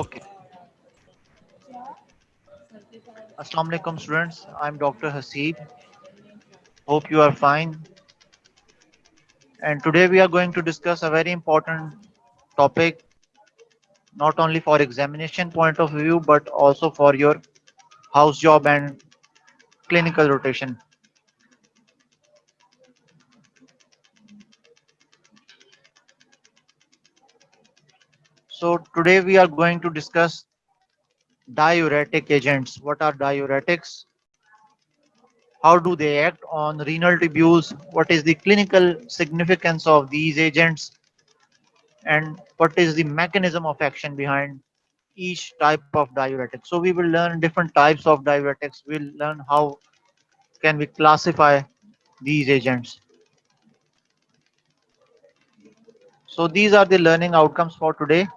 Okay. Assalamu alaikum students. I'm Dr. Haseeb. Hope you are fine. And today we are going to discuss a very important topic, not only for examination point of view, but also for your house job and clinical rotation. So today we are going to discuss diuretic agents. What are diuretics? How do they act on renal tubules? What is the clinical significance of these agents? And what is the mechanism of action behind each type of diuretic. So we will learn different types of diuretics. We'll learn how can we classify these agents. So these are the learning outcomes for today.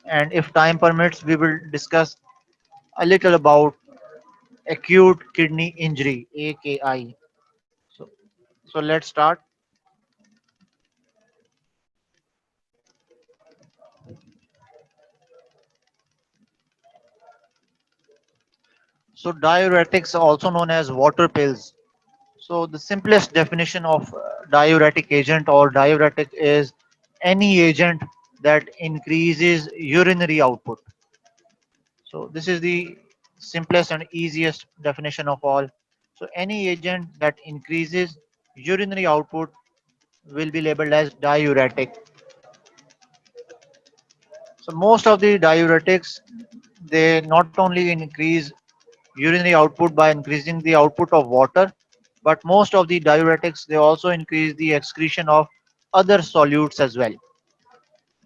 And if time permits, we will discuss a little about acute kidney injury, AKI. So, so let's start. So diuretics, also known as water pills. So the simplest definition of diuretic agent or diuretic is any agent that increases urinary output. So this is the simplest and easiest definition of all. So any agent that increases urinary output will be labeled as diuretic. So most of the diuretics, they not only increase urinary output by increasing the output of water, but most of the diuretics, they also increase the excretion of other solutes as well.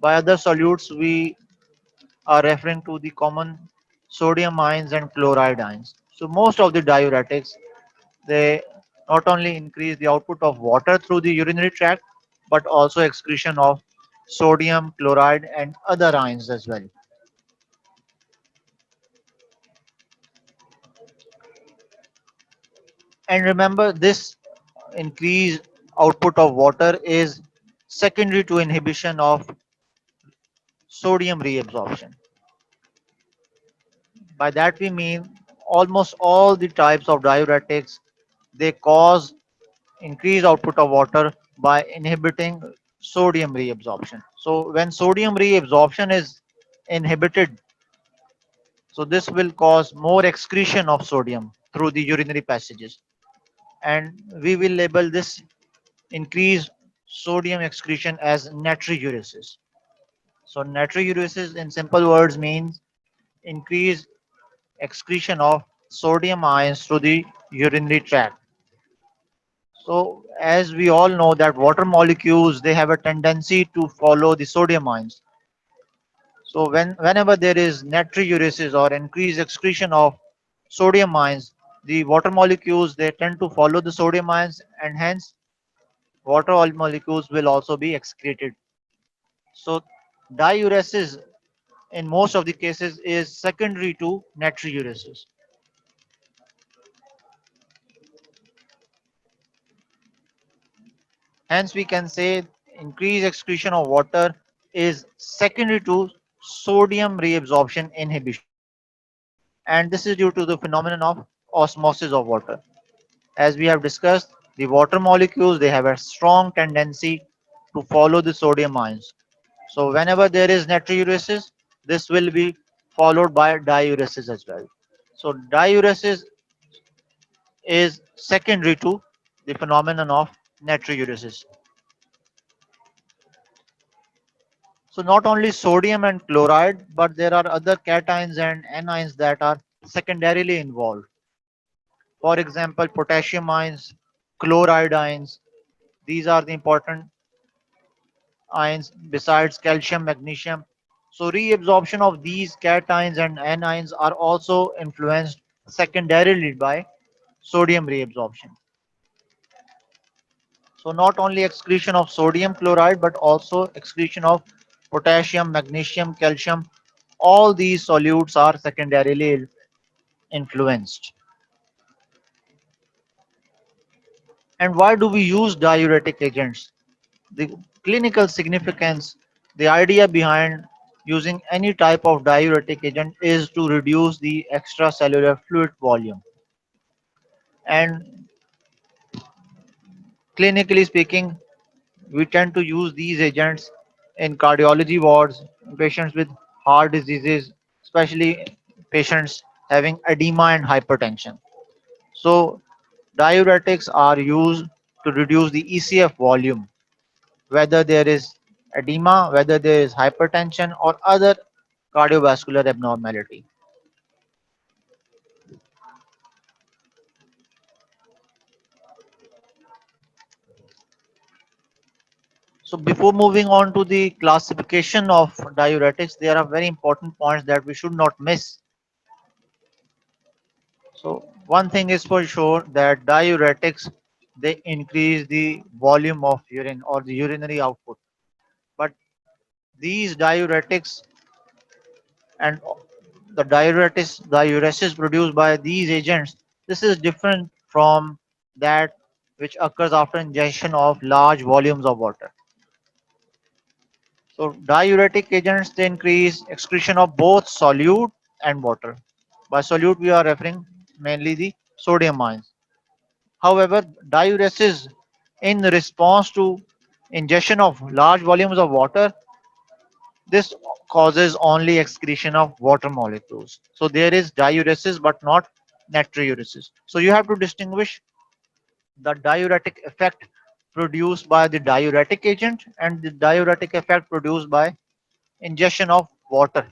By other solutes, we are referring to the common sodium ions and chloride ions. So most of the diuretics, they not only increase the output of water through the urinary tract, but also excretion of sodium, chloride, and other ions as well. And remember, this increased output of water is secondary to inhibition of sodium reabsorption. By that we mean almost all the types of diuretics, they cause increased output of water by inhibiting sodium reabsorption. So when sodium reabsorption is inhibited, so this will cause more excretion of sodium through the urinary passages. And we will label this increased sodium excretion as natriuresis. So natriuresis in simple words means increased excretion of sodium ions through the urinary tract. So as we all know that water molecules, they have a tendency to follow the sodium ions. So whenever there is natriuresis or increased excretion of sodium ions, the water molecules, they tend to follow the sodium ions, and hence water molecules will also be excreted. So diuresis in most of the cases is secondary to natriuresis. Hence, we can say increased excretion of water is secondary to sodium reabsorption inhibition. And this is due to the phenomenon of osmosis of water. As we have discussed, the water molecules, they have a strong tendency to follow the sodium ions. So whenever there is natriuresis, this will be followed by diuresis as well. So diuresis is secondary to the phenomenon of natriuresis. So not only sodium and chloride, but there are other cations and anions that are secondarily involved. For example, potassium ions, chloride ions, these are the important ions besides calcium, magnesium. So reabsorption of these cations and anions are also influenced secondarily by sodium reabsorption. So not only excretion of sodium chloride, but also excretion of potassium, magnesium, calcium. All these solutes are secondarily influenced. And why do we use diuretic agents? The clinical significance, the idea behind using any type of diuretic agent is to reduce the extracellular fluid volume. And clinically speaking, we tend to use these agents in cardiology wards, in patients with heart diseases, especially patients having edema and hypertension. So, diuretics are used to reduce the ECF volume, whether there is edema, whether there is hypertension, or other cardiovascular abnormality. So, before moving on to the classification of diuretics, there are very important points that we should not miss. So one thing is for sure that diuretics, they increase the volume of urine or the urinary output. But these diuretics and the diuresis produced by these agents, this is different from that which occurs after ingestion of large volumes of water. So diuretic agents, they increase excretion of both solute and water. By solute we are referring mainly the sodium ions. However, diuresis in response to ingestion of large volumes of water, this causes only excretion of water molecules. So there is diuresis but not natriuresis. So you have to distinguish the diuretic effect produced by the diuretic agent and the diuretic effect produced by ingestion of water.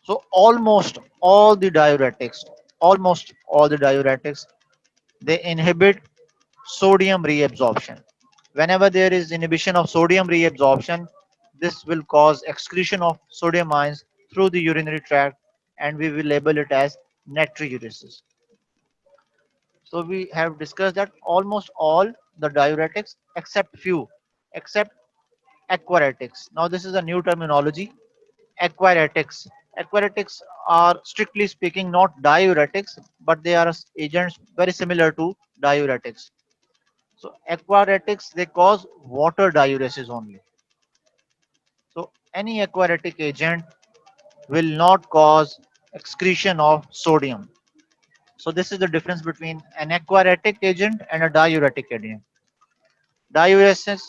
So almost all the diuretics, they inhibit sodium reabsorption. Whenever there is inhibition of sodium reabsorption, this will cause excretion of sodium ions through the urinary tract, and we will label it as natriuresis. So we have discussed that almost all the diuretics except few, except aquaretics. Now this is a new terminology, aquaretics. Aquaretics are strictly speaking not diuretics, but they are agents very similar to diuretics. So aquaretics, they cause water diuresis only. So any aquaretic agent will not cause excretion of sodium. So this is the difference between an aquaretic agent and a diuretic agent. Diuresis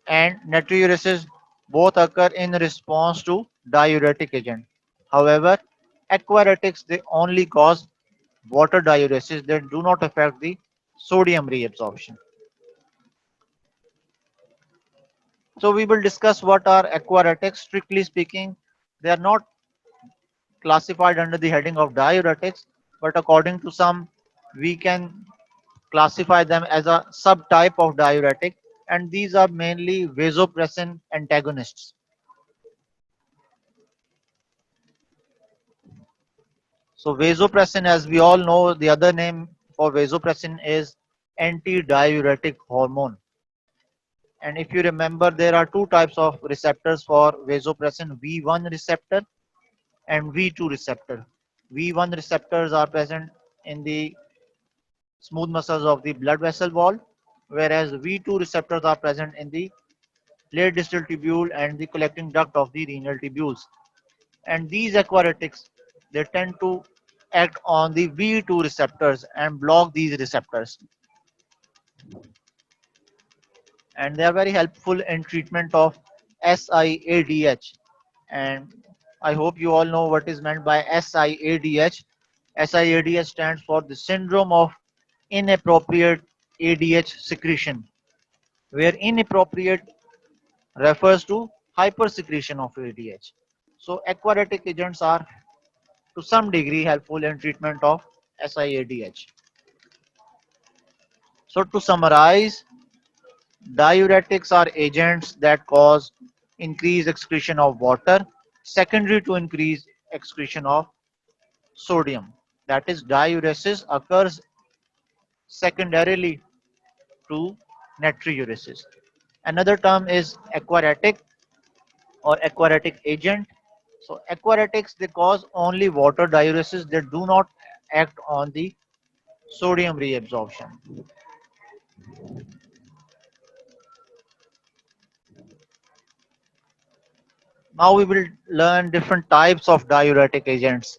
and natriuresis both occur in response to diuretic agent. However, aquaretics, they only cause water diuresis. They do not affect the sodium reabsorption. So we will discuss what are aquaretics. Strictly speaking, they are not classified under the heading of diuretics, but according to some, we can classify them as a subtype of diuretic, and these are mainly vasopressin antagonists. So vasopressin, as we all know, the other name for vasopressin is antidiuretic hormone. And if you remember, there are two types of receptors for vasopressin: V1 receptor and V2 receptor. V1 receptors are present in the smooth muscles of the blood vessel wall, whereas V2 receptors are present in the late distal tubule and the collecting duct of the renal tubules. And these aquaretics, they tend to act on the V2 receptors and block these receptors. And they are very helpful in treatment of SIADH. And I hope you all know what is meant by SIADH. SIADH stands for the syndrome of inappropriate ADH secretion, where inappropriate refers to hypersecretion of ADH. So aquaretic agents are to some degree helpful in treatment of SIADH. So to summarize, diuretics are agents that cause increased excretion of water secondary to increased excretion of sodium. That is, diuresis occurs secondarily to natriuresis. Another term is aquaretic or aquaretic agent. So aquaretics, they cause only water diuresis. They do not act on the sodium reabsorption. Now we will learn different types of diuretic agents.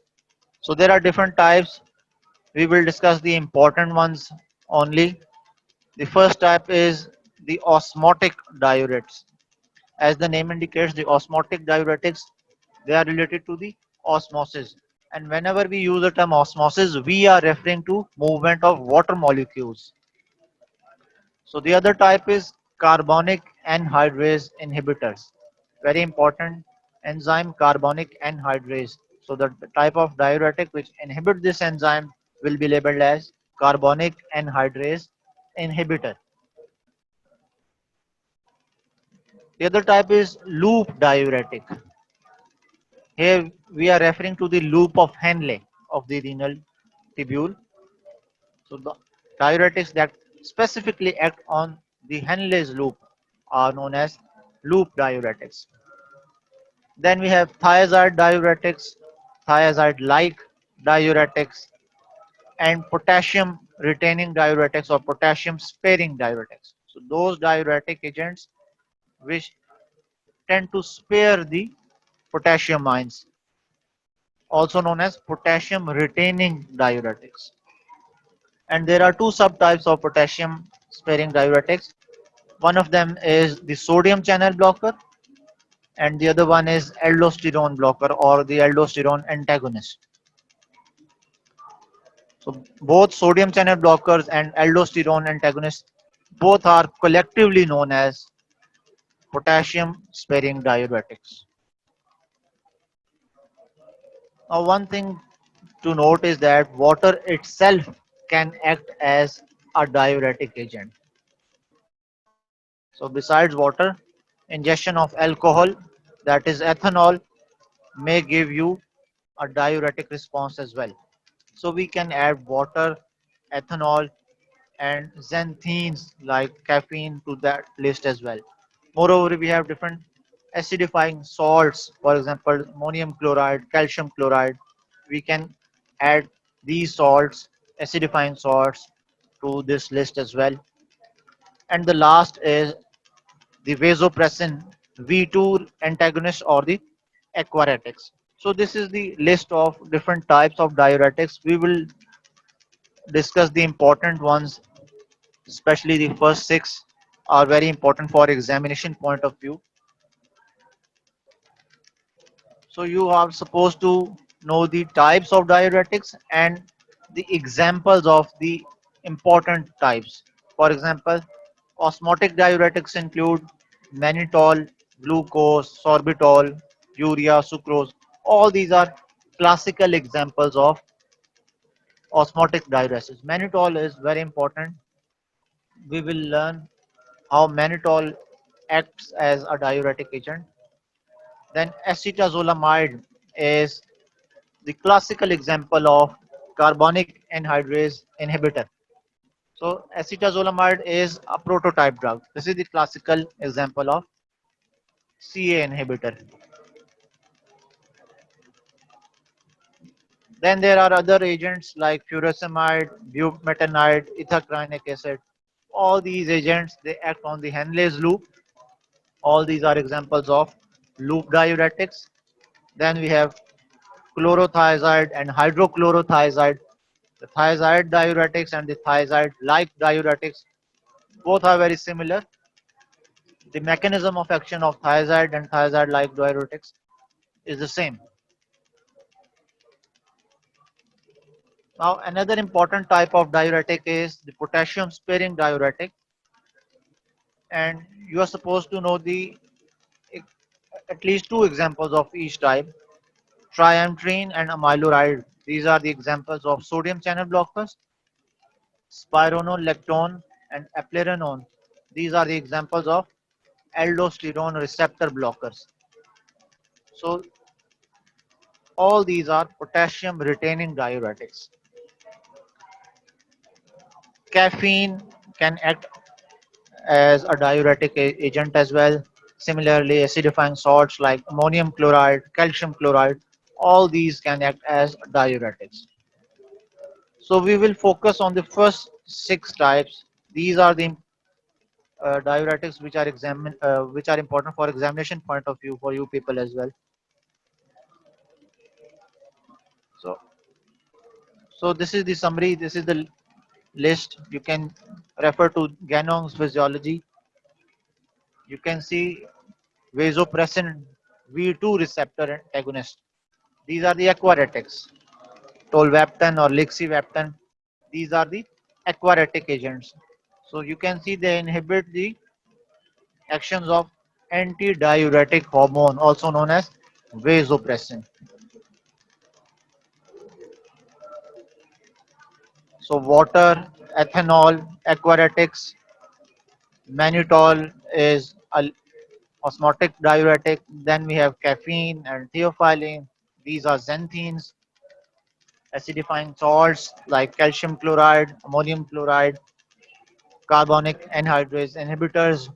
So there are different types. We will discuss the important ones only. The first type is the osmotic diuretics. As the name indicates, the osmotic diuretics, they are related to the osmosis. And whenever we use the term osmosis, we are referring to movement of water molecules. So the other type is carbonic anhydrase inhibitors. Very important enzyme, carbonic anhydrase. So the type of diuretic which inhibit this enzyme will be labeled as carbonic anhydrase inhibitor. The other type is loop diuretic. Here we are referring to the loop of Henle of the renal tubule. So the diuretics that specifically act on the Henle's loop are known as loop diuretics. Then we have thiazide diuretics, thiazide-like diuretics, and potassium retaining diuretics or potassium sparing diuretics. So those diuretic agents which tend to spare the potassium ions, also known as potassium retaining diuretics. And there are two subtypes of potassium sparing diuretics. One of them is the sodium channel blocker, and the other one is aldosterone blocker or the aldosterone antagonist. So both sodium channel blockers and aldosterone antagonists both are collectively known as potassium sparing diuretics. Now one thing to note is that water itself can act as a diuretic agent. So besides water, ingestion of alcohol, that is ethanol, may give you a diuretic response as well. So we can add water, ethanol, and xanthines like caffeine to that list as well. Moreover, we have different acidifying salts, for example, ammonium chloride, calcium chloride. We can add these salts, acidifying salts, to this list as well. And the last is the vasopressin V2 antagonist or the aquaretics. So this is the list of different types of diuretics. We will discuss the important ones, especially the first six are very important for examination point of view. So you are supposed to know the types of diuretics and the examples of the important types. For example, osmotic diuretics include mannitol, glucose, sorbitol, urea, sucrose. All these are classical examples of osmotic diuretics. Mannitol is very important. We will learn how mannitol acts as a diuretic agent. Then acetazolamide is the classical example of carbonic anhydrase inhibitor. So acetazolamide is a prototype drug. This is the classical example of CA inhibitor. Then there are other agents like furosemide, bumetanide, ethacrynic acid. All these agents they act on the Henle's loop. All these are examples of loop diuretics. Then we have chlorothiazide and hydrochlorothiazide. The thiazide diuretics and the thiazide-like diuretics both are very similar. The mechanism of action of thiazide and thiazide-like diuretics is the same. Now, another important type of diuretic is the potassium-sparing diuretic, and you are supposed to know the at least two examples of each type: triamtrene and amiloride. These are the examples of sodium channel blockers. Spironolactone and eplerenone. These are the examples of aldosterone receptor blockers. So all these are potassium retaining diuretics. Caffeine can act as a diuretic agent as well. Similarly, acidifying salts like ammonium chloride, calcium chloride, all these can act as diuretics. So we will focus on the first six types. These are the diuretics which are important for examination point of view for you people as well. So, so this is the summary. This is the list. You can refer to Ganong's physiology. You can see vasopressin V2 receptor antagonist. These are the aquaretics. Tolvaptan or lixivaptan. These are the aquaretic agents. So you can see they inhibit the actions of antidiuretic hormone, also known as vasopressin. So water, ethanol, aquaretics, mannitol is a osmotic diuretic. Then we have caffeine and theophylline. These are xanthines, acidifying salts like calcium chloride, ammonium chloride, carbonic anhydrase inhibitors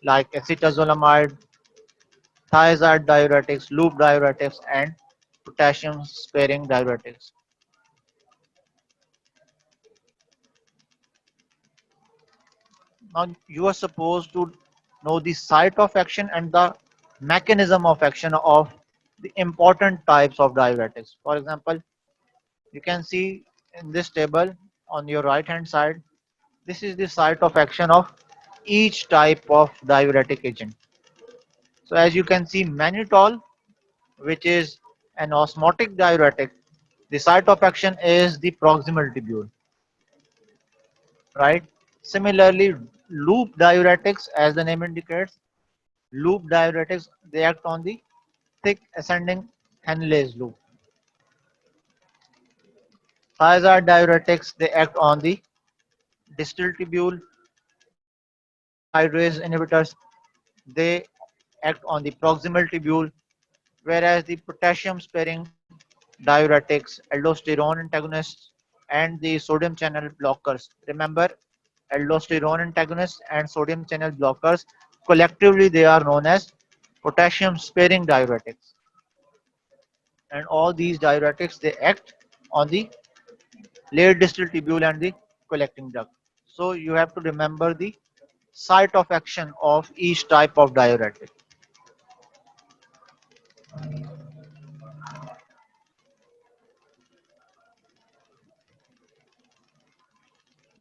like acetazolamide, thiazide diuretics, loop diuretics, and potassium sparing diuretics. Now you are supposed to know the site of action and the mechanism of action of the important types of diuretics. For example, you can see in this table on your right hand side, this is the site of action of each type of diuretic agent. So as you can see, mannitol, which is an osmotic diuretic, the site of action is the proximal tubule, right? Similarly, loop diuretics, as the name indicates, loop diuretics, they act on the thick ascending Henle's loop. Thiazide diuretics, they act on the distal tubule. Carbonic anhydrase inhibitors, they act on the proximal tubule, whereas the potassium sparing diuretics, aldosterone antagonists, and the sodium channel blockers. Remember, aldosterone antagonists and sodium channel blockers, collectively they are known as potassium sparing diuretics. And all these diuretics they act on the late distal tubule and the collecting duct. So you have to remember the site of action of each type of diuretic.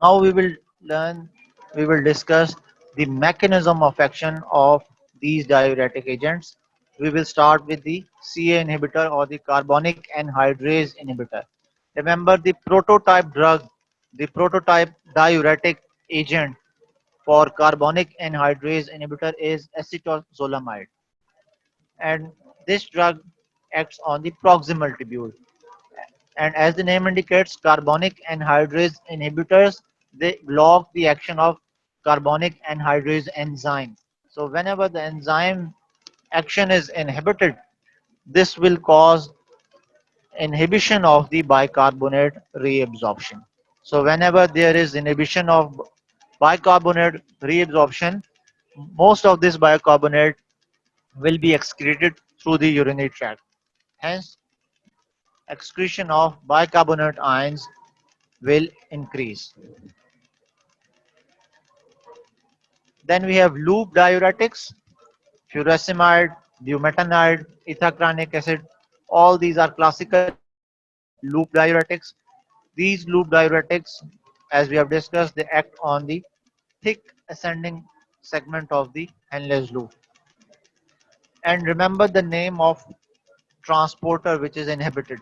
Now we will discuss the mechanism of action of these diuretic agents. We will start with the CA inhibitor or the carbonic anhydrase inhibitor. Remember the prototype diuretic agent for carbonic anhydrase inhibitor is acetazolamide, and this drug acts on the proximal tubule. And as the name indicates, carbonic anhydrase inhibitors, they block the action of carbonic anhydrase enzyme. So whenever the enzyme action is inhibited, this will cause inhibition of the bicarbonate reabsorption. So whenever there is inhibition of bicarbonate reabsorption, most of this bicarbonate will be excreted through the urinary tract. Hence, excretion of bicarbonate ions will increase. Then we have loop diuretics, furosemide, bumetanide, ethacranic acid. All these are classical loop diuretics. These loop diuretics, as we have discussed, they act on the thick ascending segment of the Henle's loop. And remember the name of transporter which is inhibited.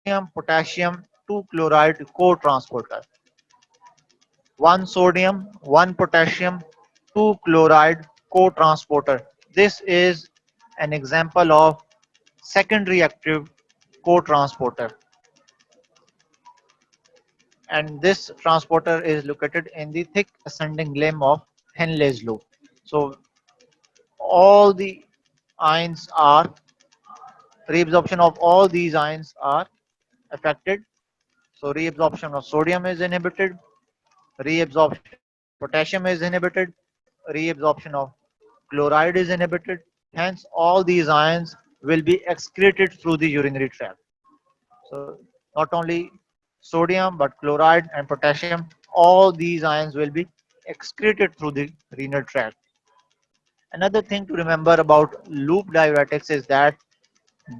It is sodium potassium 2 chloride co-transporter. One sodium, one potassium, two chloride co-transporter. This is an example of secondary active co-transporter, and this transporter is located in the thick ascending limb of Henle's loop. So all the ions are reabsorption of all these ions are affected. So reabsorption of sodium is inhibited, reabsorption of potassium is inhibited, reabsorption of chloride is inhibited. Hence, all these ions will be excreted through the urinary tract. So, not only sodium but chloride and potassium, all these ions will be excreted through the renal tract. Another thing to remember about loop diuretics is that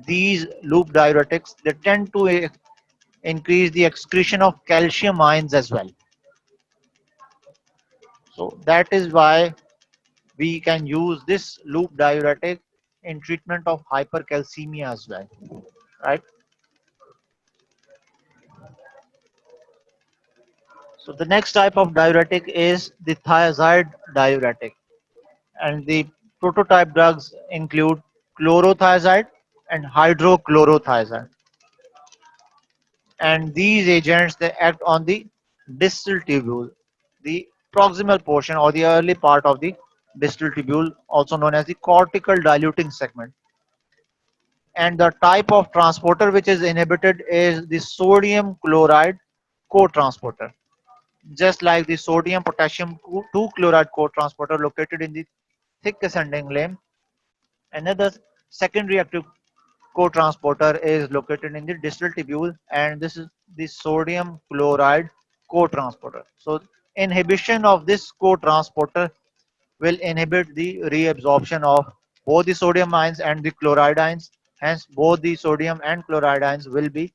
these loop diuretics they tend to increase the excretion of calcium ions as well. So that is why we can use this loop diuretic in treatment of hypercalcemia as well, right? So the next type of diuretic is the thiazide diuretic, and the prototype drugs include chlorothiazide and hydrochlorothiazide. And these agents they act on the distal tubule, the proximal portion or the early part of the distal tubule, also known as the cortical diluting segment. And the type of transporter which is inhibited is the sodium chloride co-transporter, just like the sodium potassium 2 chloride co-transporter located in the thick ascending limb. Another secondary active co-transporter is located in the distal tubule, and this is the sodium chloride co-transporter. So inhibition of this co-transporter will inhibit the reabsorption of both the sodium ions and the chloride ions. Hence, both the sodium and chloride ions will be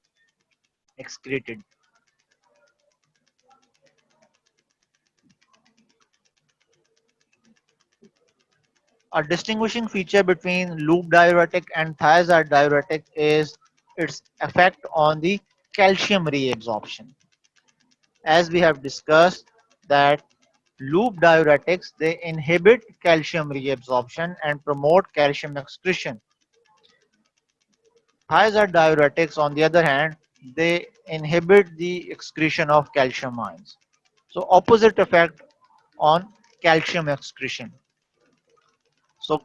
excreted. A distinguishing feature between loop diuretic and thiazide diuretic is its effect on the calcium reabsorption. As we have discussed that loop diuretics they inhibit calcium reabsorption and promote calcium excretion. Thiazide diuretics on the other hand they inhibit the excretion of calcium ions. So opposite effect on calcium excretion. So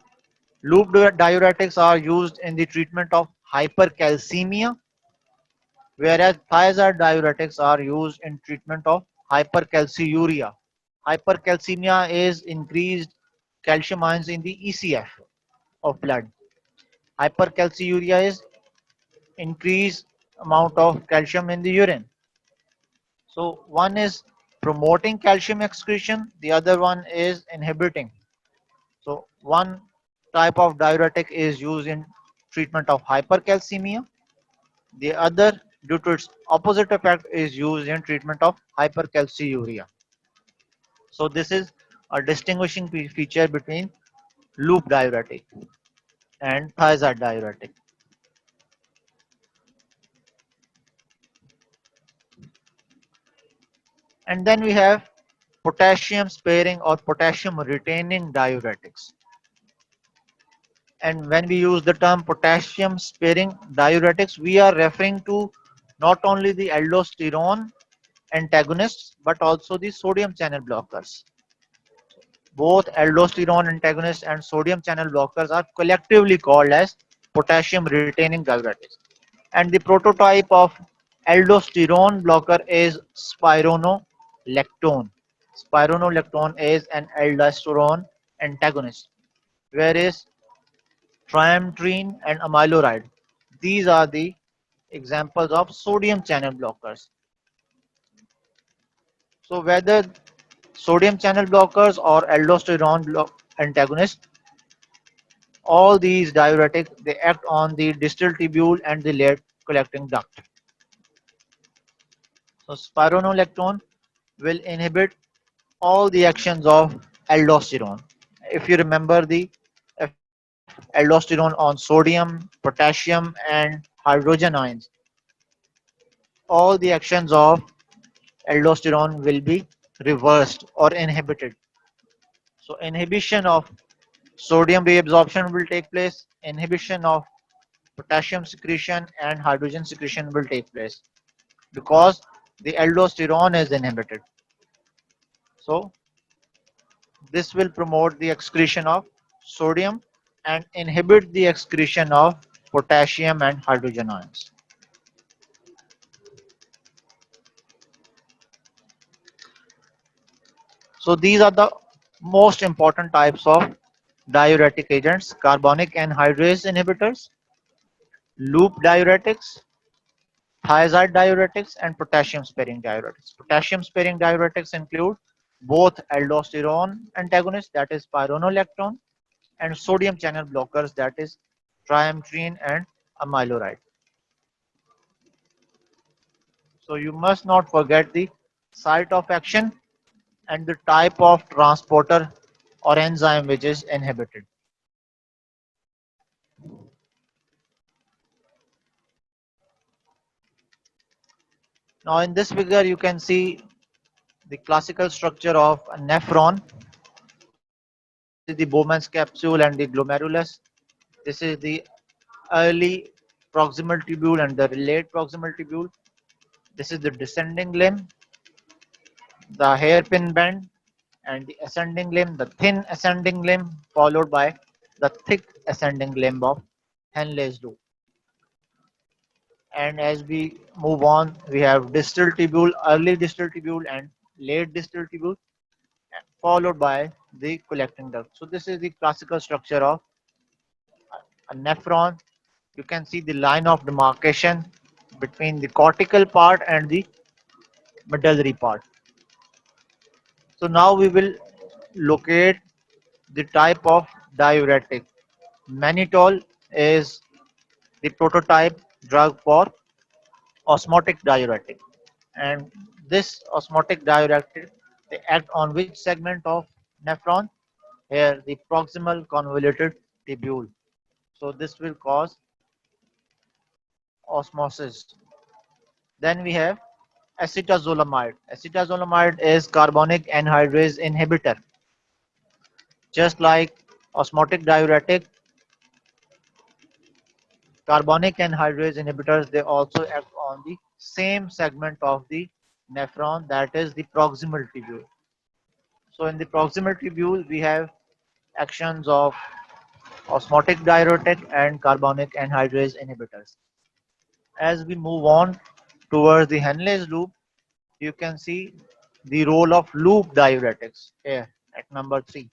loop diuretics are used in the treatment of hypercalcemia, whereas thiazide diuretics are used in treatment of hypercalciuria. Hypercalcemia is increased calcium ions in the ECF of blood. Hypercalciuria is increased amount of calcium in the urine. So one is promoting calcium excretion, the other one is inhibiting. So one type of diuretic is used in treatment of hypercalcemia. The other, due to its opposite effect, is used in treatment of hypercalciuria. So this is a distinguishing feature between loop diuretic and thiazide diuretic. And then we have potassium sparing or potassium retaining diuretics. And when we use the term potassium sparing diuretics, we are referring to not only the aldosterone antagonists but also the sodium channel blockers. Both aldosterone antagonists and sodium channel blockers are collectively called as potassium retaining diuretics. And the prototype of aldosterone blocker is spironolactone. Spironolactone is an aldosterone antagonist, whereas triamterene and amiloride, these are the examples of sodium channel blockers. So whether sodium channel blockers or aldosterone antagonists, all these diuretics they act on the distal tubule and the lead collecting duct. So spironolactone will inhibit all the actions of aldosterone. If you remember the effect of aldosterone on sodium, potassium, and hydrogen ions, all the actions of aldosterone will be reversed or inhibited. So inhibition of sodium reabsorption will take place, inhibition of potassium secretion and hydrogen secretion will take place because the aldosterone is inhibited. So this will promote the excretion of sodium and inhibit the excretion of potassium and hydrogen ions. So these are the most important types of diuretic agents: carbonic anhydrase inhibitors, loop diuretics, thiazide diuretics, and potassium sparing diuretics. Potassium sparing diuretics include both aldosterone antagonists, that is spironolactone, and sodium channel blockers, that is triamcinolone and amiloride. So you must not forget the site of action and the type of transporter or enzyme which is inhibited. Now in this figure you can see the classical structure of a nephron. This is the Bowman's capsule and the glomerulus. This is the early proximal tubule and the late proximal tubule. This is the descending limb, the hairpin band, and the ascending limb, the thin ascending limb, followed by the thick ascending limb of Henle's loop. And as we move on, we have distal tubule, early distal tubule, and late distal tubule, followed by the collecting duct. So this is the classical structure of a nephron. You can see the line of demarcation between the cortical part and the medullary part. So now we will locate the type of diuretic. Mannitol is the prototype drug for osmotic diuretic. And this osmotic diuretic, they act on which segment of nephron? Here, the proximal convoluted tubule. So this will cause osmosis. Then we have acetazolamide. Acetazolamide is carbonic anhydrase inhibitor. Just like osmotic diuretic, carbonic anhydrase inhibitors, they also act on the same segment of the nephron, that is the proximal tubule. So in the proximal tubule, we have actions of osmotic diuretic and carbonic anhydrase inhibitors. As we move on towards the Henle's loop, you can see the role of loop diuretics here at number 3.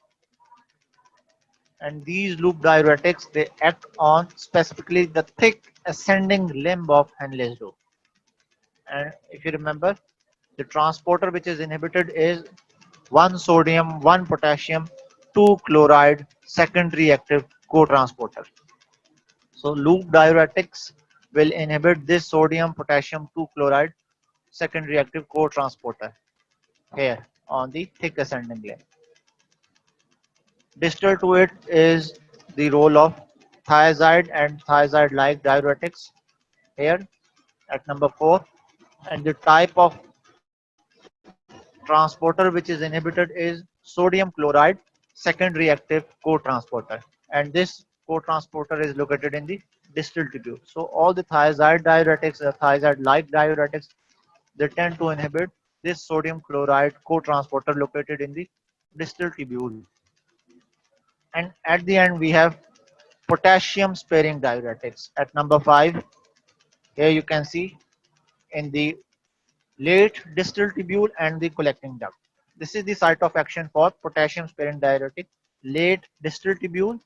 And these loop diuretics, they act on specifically the thick ascending limb of Henle's loop. And if you remember, the transporter which is inhibited is 1 sodium, 1 potassium, 2 chloride secondary active co-transporter. So loop diuretics will inhibit this sodium potassium 2 chloride secondary active co-transporter here on the thick ascending limb. Distal to it is the role of thiazide and thiazide-like diuretics here at number 4, and the type of transporter which is inhibited is sodium chloride second reactive co-transporter, and this co-transporter is located in the distal tubule. So all the thiazide diuretics, the thiazide-like diuretics, they tend to inhibit this sodium chloride co-transporter located in the distal tubule. And at the end we have potassium sparing diuretics at number 5. Here you can see in the late distal tubule and the collecting duct. This is the site of action for potassium sparing diuretic, late distal tubule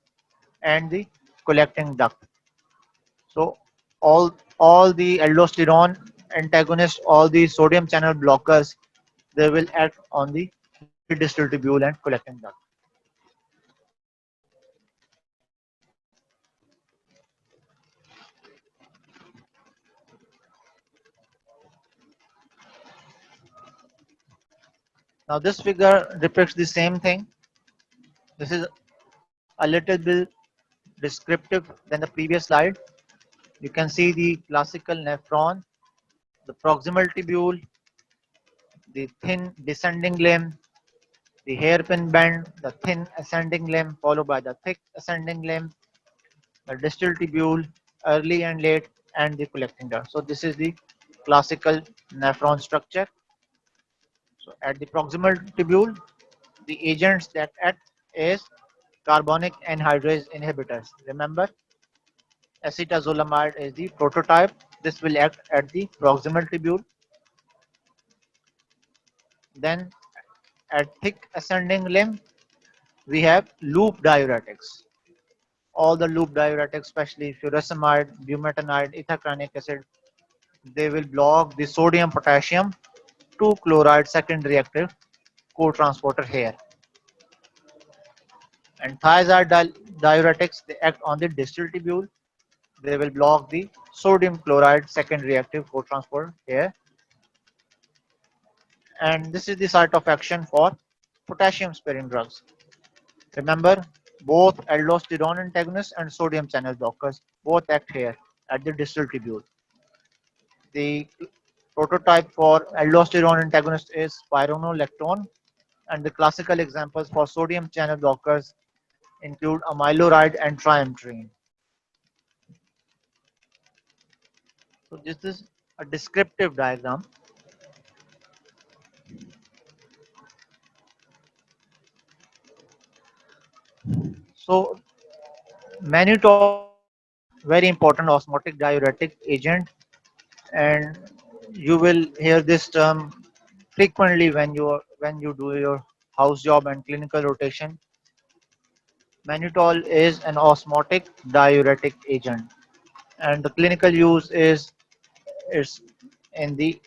and the collecting duct. So all the aldosterone antagonists, all the sodium channel blockers, they will act on the late distal tubule and collecting duct. Now this figure depicts the same thing. This is a little bit descriptive than the previous slide. You can see the classical nephron, the proximal tubule, the thin descending limb, the hairpin bend, the thin ascending limb, followed by the thick ascending limb, the distal tubule, early and late, and the collecting duct. So this is the classical nephron structure. So at the proximal tubule, the agents that act is carbonic anhydrase inhibitors. Remember, acetazolamide is the prototype. This will act at the proximal tubule. Then at thick ascending limb, we have loop diuretics. All the loop diuretics, especially furosemide, bumetanide, ethacranic acid, they will block the sodium potassium 2 chloride second reactive co-transporter here. And thiazide diuretics, they act on the distal tubule. They will block the sodium chloride second reactive co-transporter here. And this is the site of action for potassium sparing drugs. Remember, both aldosterone antagonists and sodium channel blockers both act here at the distal tubule. The prototype for aldosterone antagonist is spironolactone, and the classical examples for sodium channel blockers include amiloride and triamterene. So this is a descriptive diagram. So mannitol is very important osmotic diuretic agent, and you will hear this term frequently when you do your house job and clinical rotation. Mannitol is an osmotic diuretic agent, and the clinical use is in the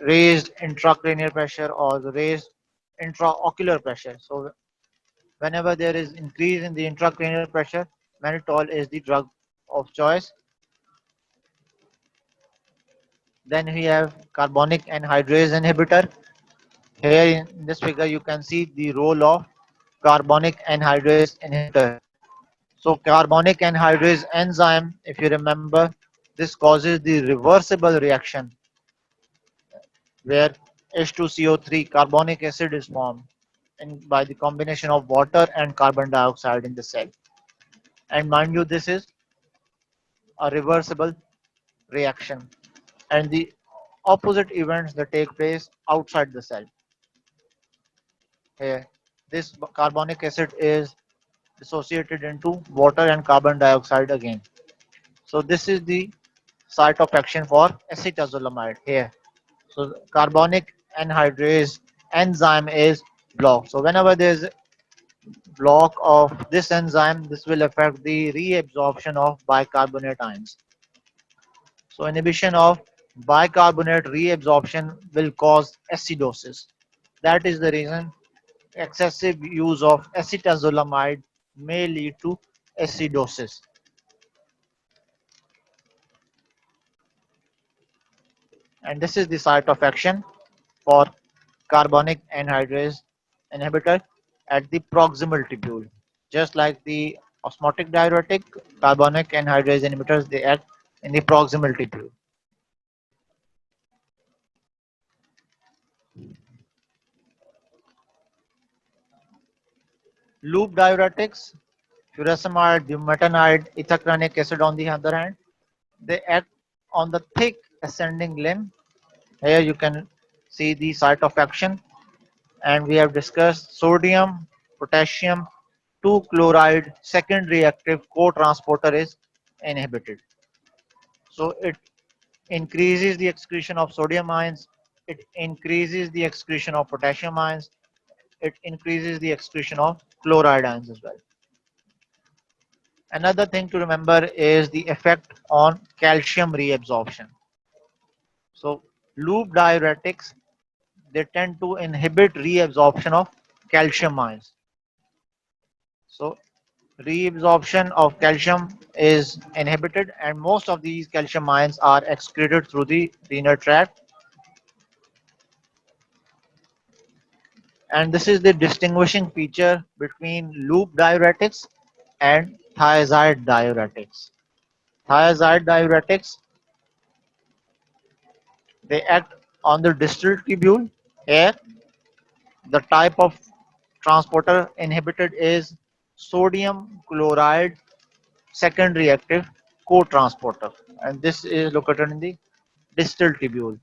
raised intracranial pressure or the raised intraocular pressure. So whenever there is increase in the intracranial pressure, mannitol is the drug of choice. Then we have carbonic anhydrase inhibitor. Here in this figure you can see the role of carbonic anhydrase inhibitor. So carbonic anhydrase enzyme, if you remember, this causes the reversible reaction where H2CO3 carbonic acid is formed by the combination of water and carbon dioxide in the cell. And mind you, this is a reversible reaction, and the opposite events that take place outside the cell. Here, this carbonic acid is dissociated into water and carbon dioxide again. So this is the site of action for acetazolamide here. So carbonic anhydrase enzyme is blocked. So whenever there is block of this enzyme, this will affect the reabsorption of bicarbonate ions. So inhibition of bicarbonate reabsorption will cause acidosis. That is the reason excessive use of acetazolamide may lead to acidosis. And this is the site of action for carbonic anhydrase inhibitor at the proximal tubule. Just like the osmotic diuretic, carbonic anhydrase inhibitors, they act in the proximal tubule. Loop diuretics, furosemide, bumetanide, ethacranic acid on the other hand, they act on the thick ascending limb. Here you can see the site of action, and we have discussed sodium, potassium, 2-chloride second reactive co-transporter is inhibited. So it increases the excretion of sodium ions, it increases the excretion of potassium ions, it increases the excretion of chloride ions as well. Another thing to remember is the effect on calcium reabsorption. So loop diuretics, they tend to inhibit reabsorption of calcium ions. So reabsorption of calcium is inhibited, and most of these calcium ions are excreted through the renal tract. And this is the distinguishing feature between loop diuretics and thiazide diuretics. Thiazide diuretics, they act on the distal tubule. Here, the type of transporter inhibited is sodium chloride second reactive co-transporter, and this is located in the distal tubule.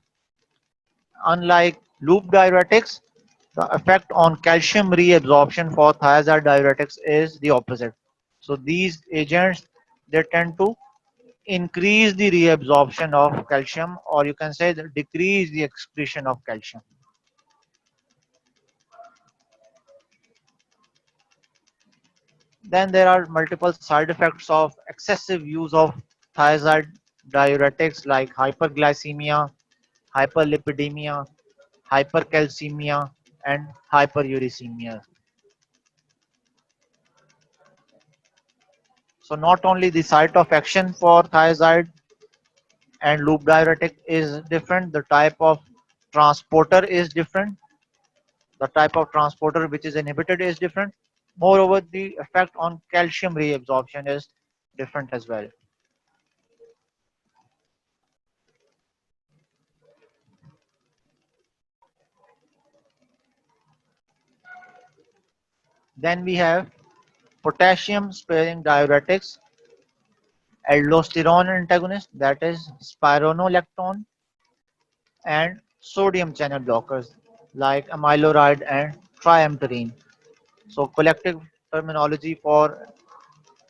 Unlike loop diuretics, the effect on calcium reabsorption for thiazide diuretics is the opposite. So these agents, they tend to increase the reabsorption of calcium, or you can say decrease the excretion of calcium. Then there are multiple side effects of excessive use of thiazide diuretics like hyperglycemia, hyperlipidemia, hypercalcemia, and hyperuricemia. So not only the site of action for thiazide and loop diuretic is different, the type of transporter is different, the type of transporter which is inhibited is different. Moreover, the effect on calcium reabsorption is different as well. Then we have potassium sparing diuretics, aldosterone antagonist, that is spironolactone, and sodium channel blockers like amiloride and triamterene. So collective terminology for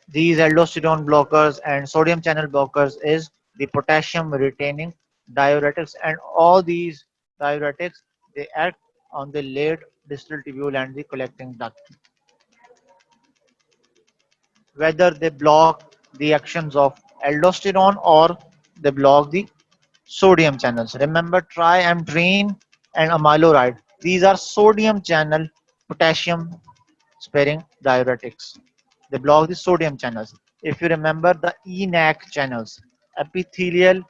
these aldosterone blockers and sodium channel blockers is the potassium retaining diuretics, and all these diuretics they act on the late distal tubule and the collecting duct, whether they block the actions of aldosterone or they block the sodium channels. Remember triamterene and amiloride, these are sodium channel potassium sparing diuretics. They block the sodium channels. If you remember the ENaC channels, epithelial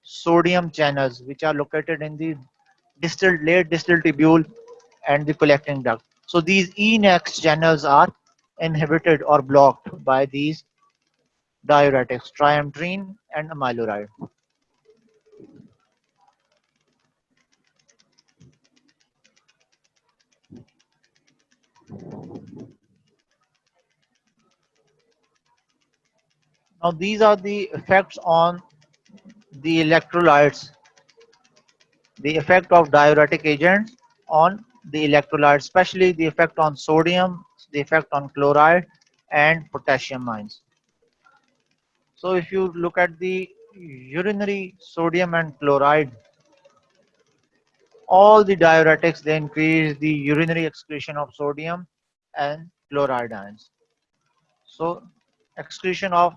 sodium channels, which are located in the late distal tubule and the collecting duct. So these ENaC channels are inhibited or blocked by these diuretics, triamterene and amiloride. Now these are the effects on the electrolytes, the effect of diuretic agents on the electrolytes, especially the effect on sodium, the effect on chloride and potassium ions. So if you look at the urinary sodium and chloride, all the diuretics they increase the urinary excretion of sodium and chloride ions. So excretion of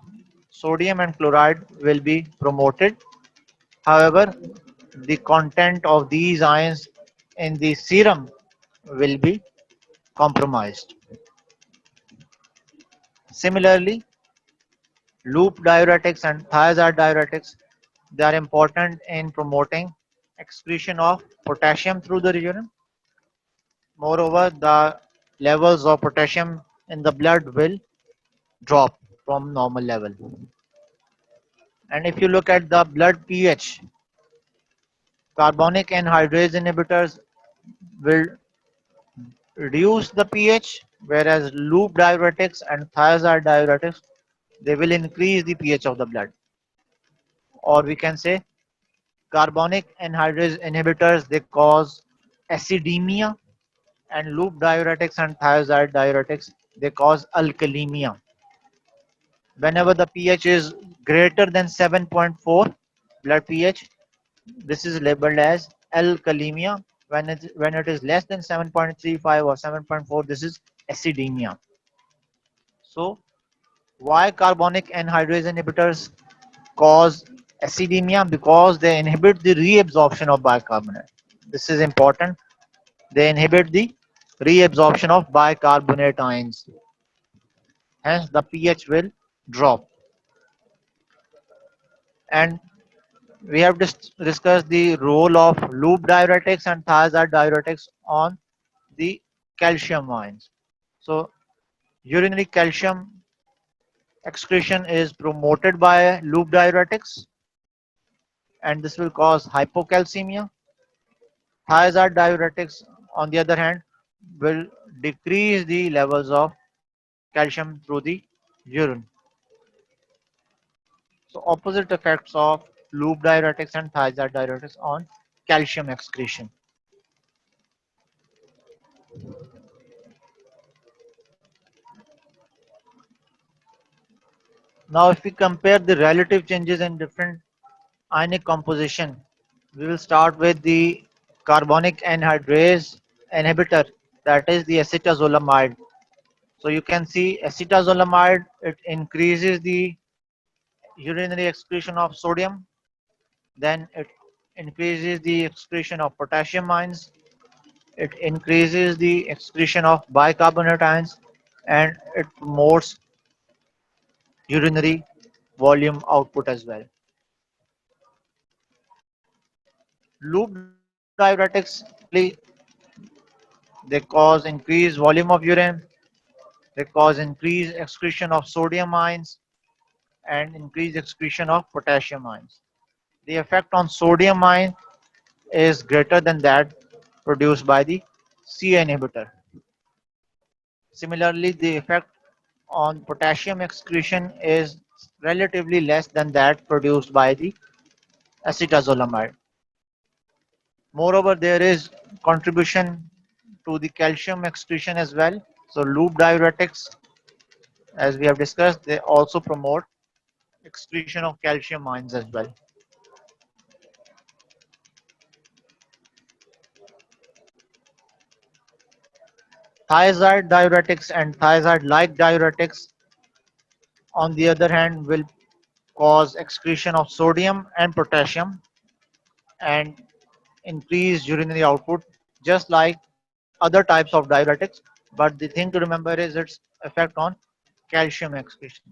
sodium and chloride will be promoted. However, the content of these ions in the serum will be compromised. Similarly, loop diuretics and thiazide diuretics they are important in promoting excretion of potassium through the urine. Moreover, the levels of potassium in the blood will drop from normal level. And if you look at the blood pH, carbonic anhydrase inhibitors will reduce the pH, whereas loop diuretics and thiazide diuretics they will increase the pH of the blood. Or we can say carbonic anhydrase inhibitors they cause acidemia, and loop diuretics and thiazide diuretics they cause alkalemia. Whenever the pH is greater than 7.4 blood pH, this is labeled as alkalemia. When it is less than 7.35 or 7.4, this is acidemia. So why carbonic anhydrase inhibitors cause acidemia? Because they inhibit the reabsorption of bicarbonate. This is important. They inhibit the reabsorption of bicarbonate ions. Hence, the pH will drop. And we have discussed the role of loop diuretics and thiazide diuretics on the calcium ions. So, urinary calcium excretion is promoted by loop diuretics, and this will cause hypocalcemia. Thiazide diuretics, on the other hand, will decrease the levels of calcium through the urine. So opposite effects of loop diuretics and thiazide diuretics on calcium excretion. Now if we compare the relative changes in different ionic composition, we will start with the carbonic anhydrase inhibitor, that is the acetazolamide. So you can see acetazolamide, it increases the urinary excretion of sodium, then it increases the excretion of potassium ions, It increases the excretion of bicarbonate ions and it promotes urinary volume output as well. Loop diuretics they cause increased volume of urine, they cause increased excretion of sodium ions and increased excretion of potassium ions. The effect on sodium ion is greater than that produced by the CA inhibitor. Similarly, the effect on potassium excretion is relatively less than that produced by the acetazolamide. Moreover, there is contribution to the calcium excretion as well. So loop diuretics, as we have discussed, they also promote excretion of calcium ions as well. Thiazide diuretics and thiazide-like diuretics, on the other hand, will cause excretion of sodium and potassium and increase urinary output, just like other types of diuretics. But the thing to remember is its effect on calcium excretion.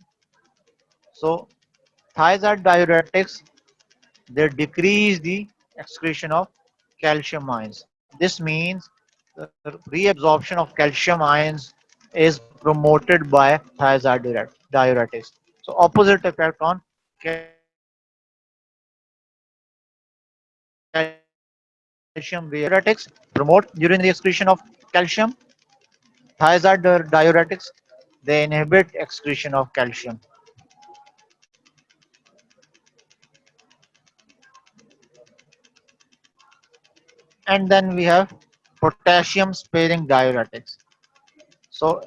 So, thiazide diuretics they decrease the excretion of calcium ions. This means the reabsorption of calcium ions is promoted by thiazide diuretics. So opposite effect on calcium reabsorption. Diuretics promote urinary excretion of calcium. Thiazide diuretics they inhibit excretion of calcium. And then we have potassium sparing diuretics. So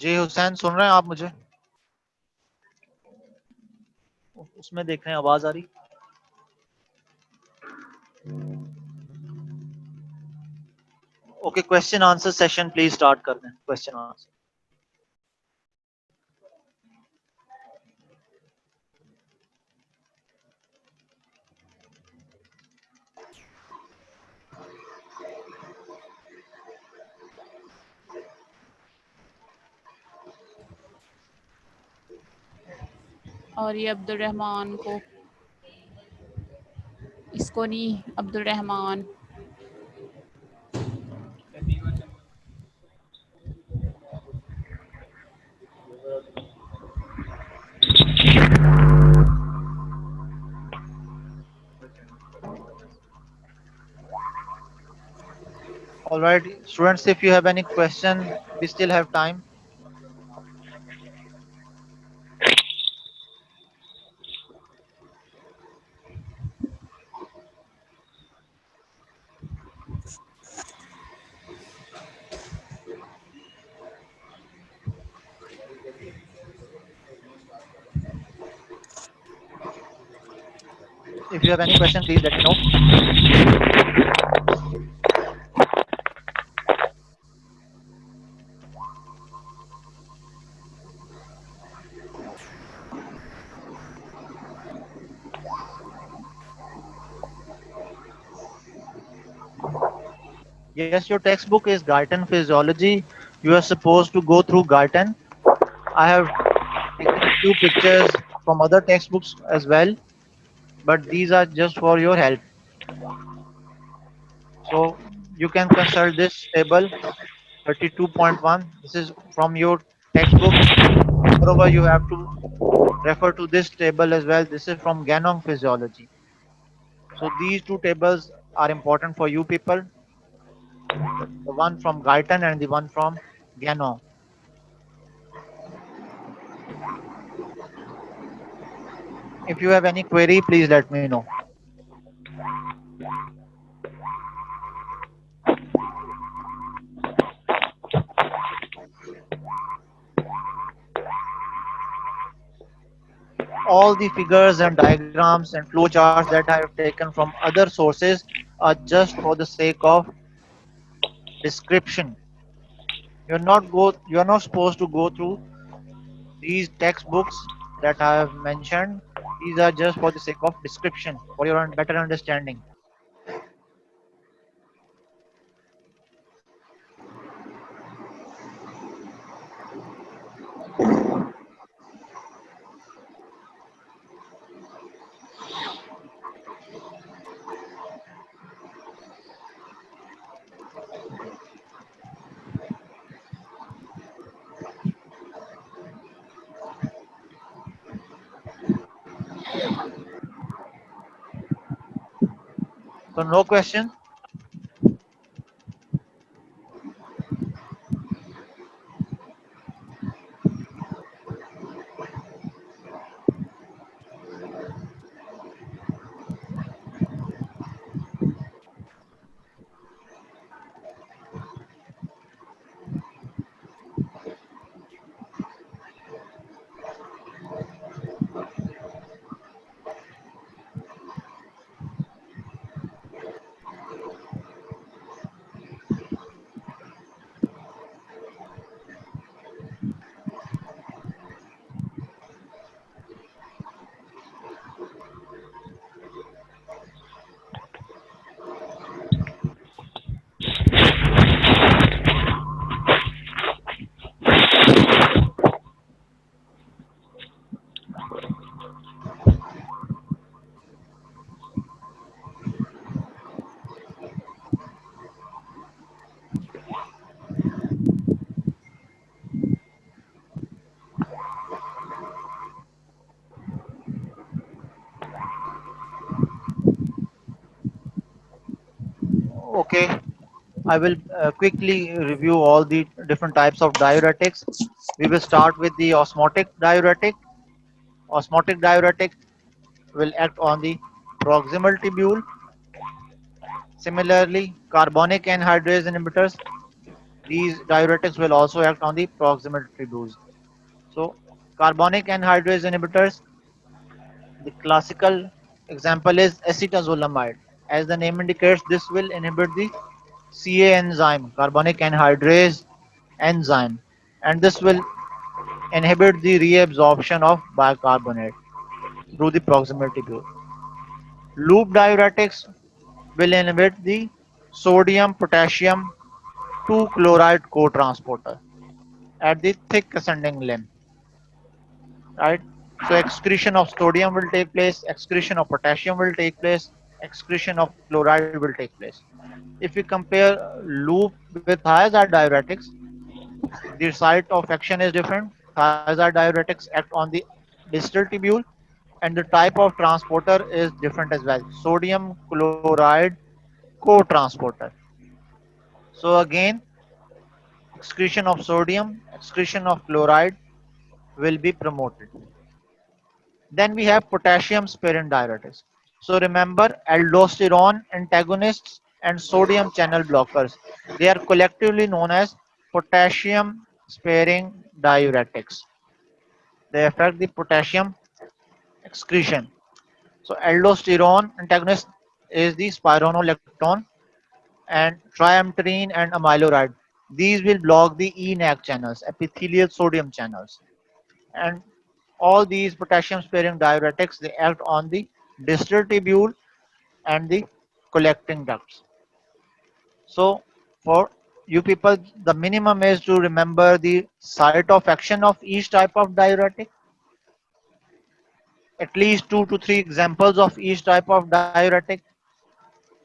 जी हुसैन सुन रहे हैं आप मुझे? उसमें देख रहे हैं आवाज आ रही? Okay question answer session please start कर दें क्वेश्चन आंसर. और ये अब्दुल रहमान को इसको नहीं Abdul Rahman All right, students, if you have any question, we still have time. If you have any question, please let me know. Yes, your textbook is Guyton Physiology. You are supposed to go through Guyton. I have taken few pictures from other textbooks as well, but these are just for your help. So you can consult this table 32.1. This is from your textbook. Moreover, you have to refer to this table as well. This is from Ganong Physiology. So these two tables are important for you people. The one from Guyton and the one from Ganong. If you have any query, please let me know. All the figures and diagrams and flowcharts that I have taken from other sources are just for the sake of description. You're not supposed to go through these textbooks that I have mentioned. These are just for the sake of description, for your better understanding. So no question. Okay, I will quickly review all the different types of diuretics. We will start with the osmotic diuretic. Osmotic diuretic will act on the proximal tubule. Similarly, carbonic anhydrase inhibitors, these diuretics will also act on the proximal tubules. So, carbonic anhydrase inhibitors, the classical example is acetazolamide. As the name indicates, this will inhibit the CA enzyme, carbonic anhydrase enzyme, and this will inhibit the reabsorption of bicarbonate through the proximal tubule. Loop diuretics will inhibit the sodium potassium 2 chloride co-transporter at the thick ascending limb, right? So excretion of sodium will take place, excretion of potassium will take place, excretion of chloride will take place. If we compare loop with thiazide diuretics, the site of action is different. Thiazide diuretics act on the distal tubule, and the type of transporter is different as well. Sodium chloride co-transporter. So again, excretion of sodium, excretion of chloride will be promoted. Then we have potassium sparing diuretics. So remember aldosterone antagonists and sodium channel blockers. They are collectively known as potassium sparing diuretics. They affect the potassium excretion. So aldosterone antagonist is the spironolactone and triamterene and amiloride. These will block the ENAC channels, epithelial sodium channels. And all these potassium sparing diuretics they act on the distal tubule and the collecting ducts. So For you people, the minimum is to remember the site of action of each type of diuretic, at least 2 to 3 examples of each type of diuretic,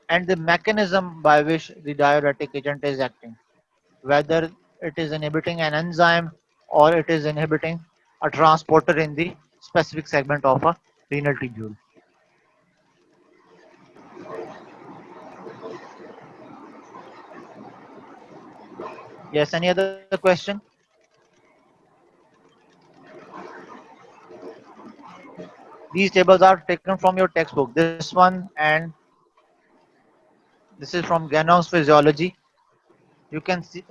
and the mechanism by which the diuretic agent is acting, whether it is inhibiting an enzyme or it is inhibiting a transporter in the specific segment of a renal tubule. Yes, any other question? These tables are taken from your textbook. This one and this is from Ganong's Physiology. You can see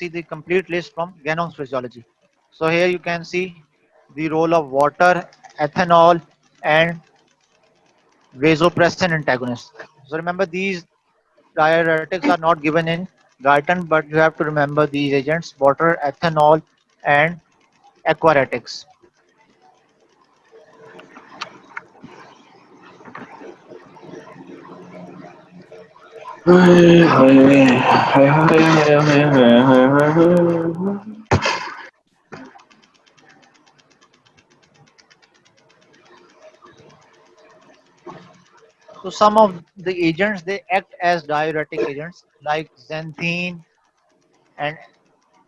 the complete list from Ganong's Physiology. So here you can see the role of water, ethanol, and vasopressin antagonists. So remember, these diuretics are not given in Guyton, but you have to remember these agents: water, ethanol, and aquaretics. So some of the agents, they act as diuretic agents like xanthine and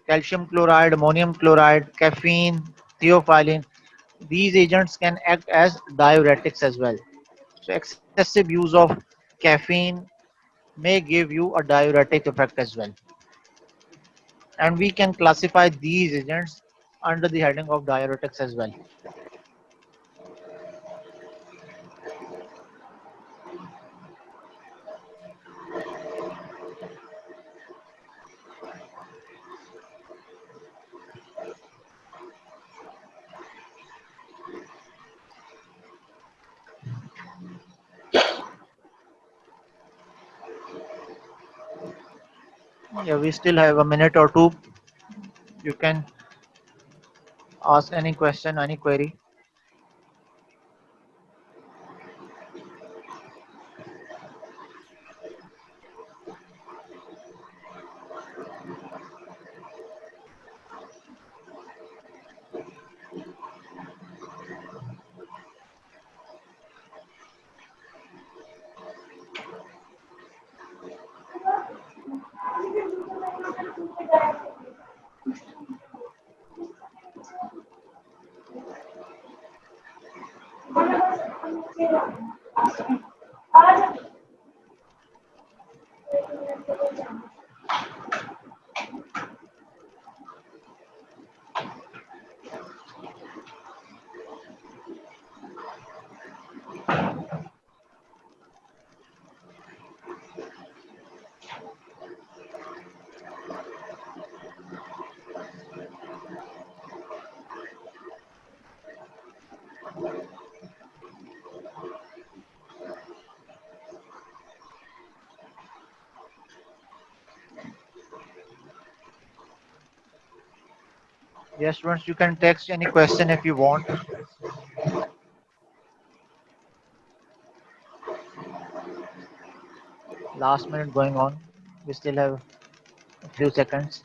calcium chloride, ammonium chloride, caffeine, theophylline. These agents can act as diuretics as well. So excessive use of caffeine may give you a diuretic effect as well. And we can classify these agents under the heading of diuretics as well. Yeah, we still have a minute or two. You can ask any question, any query. Yes, students, you can text any question if you want. Last minute going on. We still have a few seconds.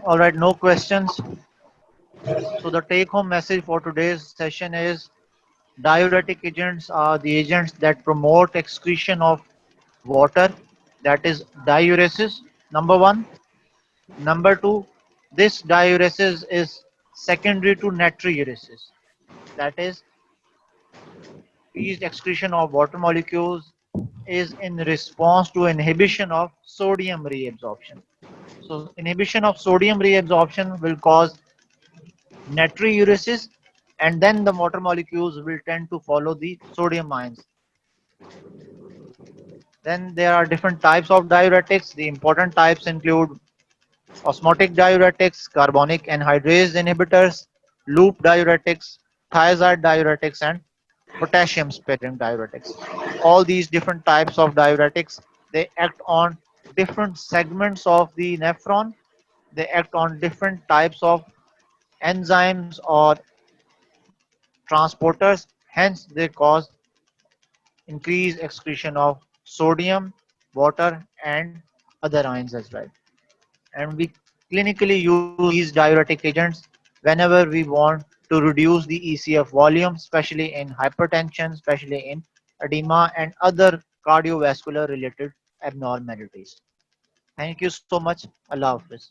All right, no questions. So the take-home message for today's session is diuretic agents are the agents that promote excretion of water, that is diuresis, number one. Number two, this diuresis is secondary to natriuresis, that is increased excretion of water molecules is in response to inhibition of sodium reabsorption. So inhibition of sodium reabsorption will cause natriuresis, and then the water molecules will tend to follow the sodium ions. Then there are different types of diuretics. The important types include osmotic diuretics, carbonic anhydrase inhibitors, loop diuretics, thiazide diuretics, and potassium sparing diuretics. All these different types of diuretics, they act on different segments of the nephron. They act on different types of enzymes or transporters. Hence, they cause increased excretion of sodium, water, and other ions as well. And we clinically use these diuretic agents whenever we want to reduce the ECF volume, especially in hypertension, especially in edema and other cardiovascular related abnormalities. Thank you so much. Allah Hafiz.